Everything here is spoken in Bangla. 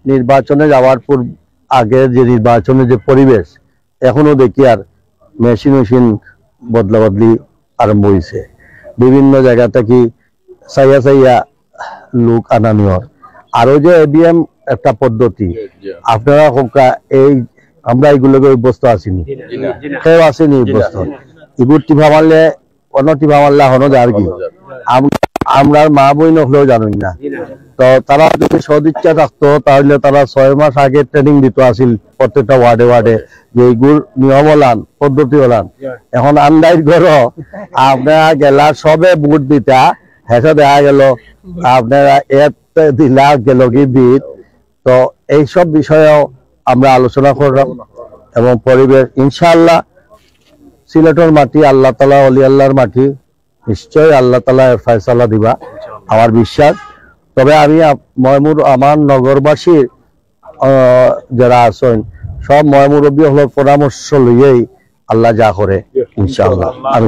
নির্বাচনে যাওয়ার আগে যে নির্বাচনের যে পরিবেশ এখনো দেখি আর মেশিন বদলা বদলি আরম্ভ হয়েছে। বিভিন্ন জায়গা থেকে চাইয়া লোক আনানিয়র আরো যে এবিএম একটা পদ্ধতি আপনারা এই আমরা এইগুলোকে অভ্যস্ত আসিনি, কেউ আসেনি অভ্যস্ত। এগুলো টিভা মারলে অন্য টিভা মারলে এখনো যার কি আমরা মা বই নকলেও জানুন না। তো তারা যদি সদিচ্ছা থাকতো তাহলে তারা 6 মাস আগে ট্রেনিং দিত আসিল প্রত্যেকটা ওয়ার্ডে ওয়ার্ডে যে এইগুলো নিয়ম হলান পদ্ধতি হলান। এখন আন্দাজ করো আপনারা গেলা সবে বুট দিতা হেসে দেখা গেল আপনারা এর দিলা গেল কি দিত। তো এইসব বিষয়েও আমরা আলোচনা করলাম এবং পরিবেশ ইনশাআল্লাহ সিলেটের মাটি আল্লাহ তাআলা ওলি আল্লাহর মাটি, নিশ্চয়ই আল্লাহ তাআলা এর ফয়সালা দিবা আমার বিশ্বাস। তবে আমি আমার নগরবাসীর যারা আছেন সব ময়মুরব্বী হল পরামর্শ লইয়েই আল্লাহ যা করে ইনশাআল্লাহ। আমি